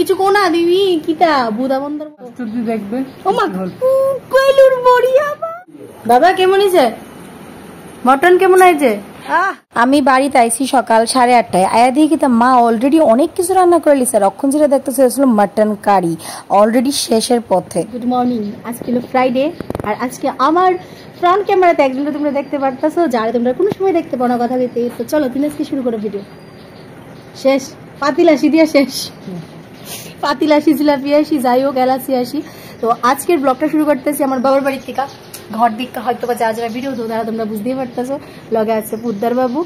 কিছু কোনা দিবি কিতা বুদা বন্দর তুই দেখবে ও মা কইলুর বড়িয়া বাবা কেমন হইছে মটন কেমন হইছে আমি বাড়িতে আইছি সকাল 8:30টায় আয়া দিয়ে কি মা অলরেডি অনেক কিছু রান্না করে লিছে রক্ষণ যেটা দেখতেছে আসলে মটন কারি অলরেডি শেষের পথে। গুড মর্নিং, আজকে হলো ফ্রাইডে আর আজকে আমার ফ্রন্ট ক্যামেরাতে একজন তোমরা দেখতে পারতেছো যারা তোমরা কোনো সময় দেখতে পাও না কথা কইতে। তো চলো তুমি আজকে শুরু করো ভিডিও। শেষ পাতিলাসি দিয়ে শেষ পাতিলাসি জিলাপিয়াসি যাই হোক এলাচি আসি। তো আজকের ব্লগটা শুরু করতেছি আমার বাবার বাড়ির থেকে। ঘর দিকটা হয়তো বা যা যারা ভিডিও তো তারা তোমরা বুঝতেই পারতেছো। লগে আছে পুদ্দার বাবু।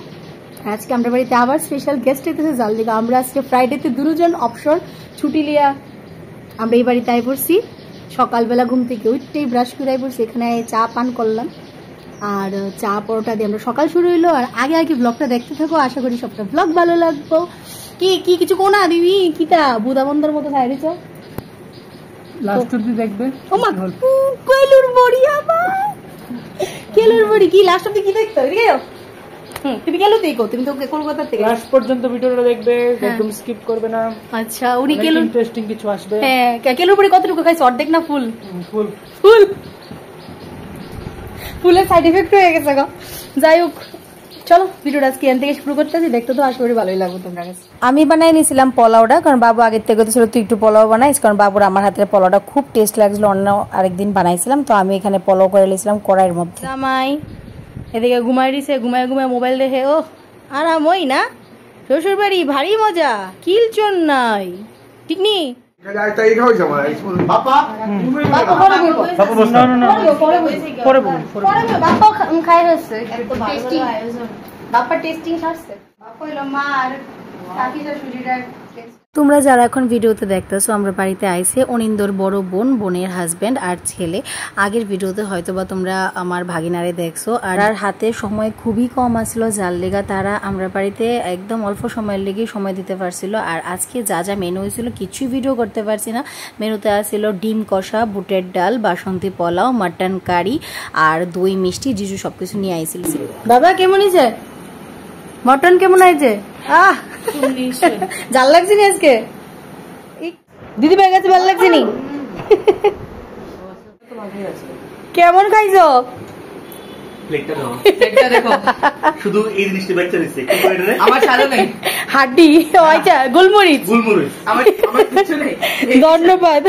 আজকে আমরা বাড়িতে আবার স্পেশাল গেস্ট এসেছে জাল দিকে। আমরা আজকে ফ্রাইডেতে দুজন অবসর ছুটি লিয়া আমরা এই বাড়িতে আই পড়ছি। সকালবেলা ঘুম থেকে উঠতেই ব্রাশ করে আই পড়ছি, এখানে চা পান করলাম আর চা পরোটা দিয়ে আমরা সকাল শুরু হইলো। আর আগে আগে ব্লগটা দেখতে থাকো, আশা করি সবটা ব্লগ ভালো লাগবো। কি কি কিছু কোনা দিবি কিতা বুদা বন্দর মতো খাই রেছ লাস্ট অবধি দেখবে। ও মা কইলুর বড়ি আবা কেলুর বড়ি কি লাস্ট অবধি কি দেখতে এদিকে যাও। তুমি কেলো দেখো, তুমি তো কলকাতা থেকে লাস্ট পর্যন্ত ভিডিওটা দেখবে, একদম স্কিপ করবে না। আচ্ছা উনি কেলুর ইন্টারেস্টিং কিছু আসবে। হ্যাঁ কেলুর বড়ি কতটুকু খাইছ অর্ধেক না ফুল? ফুল ফুল ফুলের সাইড এফেক্ট হয়ে গেছে গো। যাই হোক চলো ভিডিওটা আজকে এখান থেকে শুরু করতেছি, দেখতে তো আশা করি ভালোই লাগবে তোমরা কাছে। আমি বানাই নিয়েছিলাম পোলাওটা, কারণ বাবু আগের থেকে তো তুই একটু পোলাও বানাইস, কারণ বাবুর আমার হাতের পোলাওটা খুব টেস্ট লাগছিল। অন্য আরেকদিন বানাইছিলাম তো আমি এখানে পোলাও করে নিয়েছিলাম কড়াইয়ের মধ্যে। জামাই এদিকে ঘুমাই দিছে, ঘুমায় ঘুমায় মোবাইল দেখে। ও আরাম ওই না শ্বশুর বাড়ি ভারী মজা, কিলচন নাই ঠিক নি তোমরা যারা এখন ভিডিওতে দেখতেছো আমরা বাড়িতে আইছে অনিন্দর বড় বোন, বোনের হাজবেন্ড আর ছেলে। আগের ভিডিওতে হয়তোবা তোমরা আমার ভাগিনারে দেখছো। আর হাতে সময় খুবই কম আসলো যার লেগা তারা আমরা বাড়িতে একদম অল্প সময়ের লেগে সময় দিতে পারছিল। আর আজকে যা যা মেনু হয়েছিল কিছুই ভিডিও করতে পারছি না। মেনুতে আসছিল ডিম কষা, বুটের ডাল, বাসন্তী পোলাও, মাটন কারি আর দই মিষ্টি, জিজু সবকিছু নিয়ে আইছিল। বাবা কেমন হয়েছে মটন? কেমন হয়েছে? জাল লাগছে নি আজকে? দিদি ভাই গেছে ভালো লাগছে নি? কেমন খাইছো? হাড্ডি গোলমরিচ ধন্যবাদ।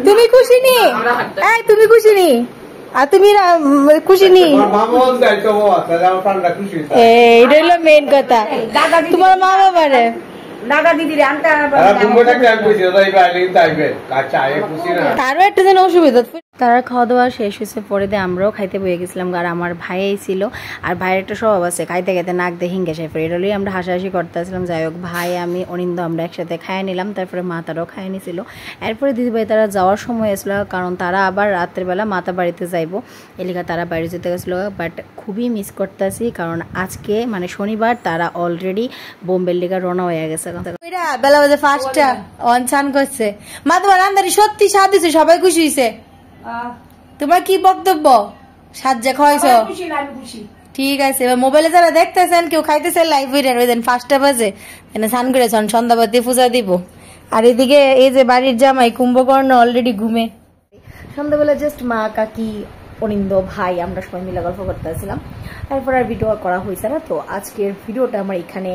তুমি খুশি নি? তুমি খুশি নি? আর তুমি খুশি নি? এইটা হলো মেন কথা। তোমার মা বাবারে তারও একটা যেন অসুবিধা। তারা খাওয়া দাওয়া শেষ হয়েছে পরে দিয়ে আমরাও খাইতে বয়ে গেছিলাম। আর আমার ভাই ছিল, আর ভাইয়ের একটা স্বভাব আছে খাইতে খাইতে নাক দিয়ে হিঙ্গে সে ফের এটাই আমরা হাসাহাসি করতেছিলাম। যাই হোক ভাই আমি অনিন্দ আমরা একসাথে খাইয়ে নিলাম, তারপরে মা তারাও খাইয়ে নিছিল। এরপরে দিদিভাই তারা যাওয়ার সময় এসলো, কারণ তারা আবার রাত্রেবেলা মাতা বাড়িতে যাইবো এলাকা তারা বাইরে যেতে গেছিলো। বাট খুবই মিস করতেছি, কারণ আজকে মানে শনিবার তারা অলরেডি বোম্বের লিগা রওনা হয়ে গেছে। বেলা বাজে 5টা অনছান করছে। মা তোমার রান্দারি সত্যি স্বাদ দিছে, সবাই খুশি হয়েছে। তোমার কি বক্তব্য? সাজ্জা খাওয়াইছো? ঠিক আছে। এবার মোবাইলে যারা দেখতেছেন কেউ খাইতেছেন লাইভ ভিডিও 5টা বাজে স্নান করেছেন, সন্ধ্যাবাতি পূজা দিব। আর এদিকে এই যে বাড়ির জামাই কুম্ভকর্ণ অলরেডি ঘুমে। সন্ধ্যাবেলা জাস্ট মা, কাকি, অনিন্দ, ভাই আমরা সবাই মিলে গল্প করতেছিলাম। তারপর আর ভিডিও করা হয়েছে না। তো আজকের ভিডিওটা আমার এখানে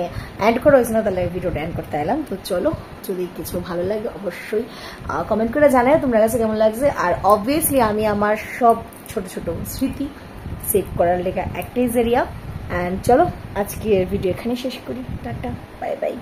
এন্ড করা হয়েছে না, তাহলে ভিডিওটা এন্ড করতে এলাম। তো চলো যদি কিছু ভালো লাগে অবশ্যই কমেন্ট করে জানাই তোমার কাছে কেমন লাগছে। আর অবভিয়াসলি আমি আমার সব ছোট ছোট স্মৃতি সেভ করার লেগে একটাই জেরিয়া। অ্যান্ড চলো আজকের ভিডিও এখানে শেষ করি। Tata bye bye.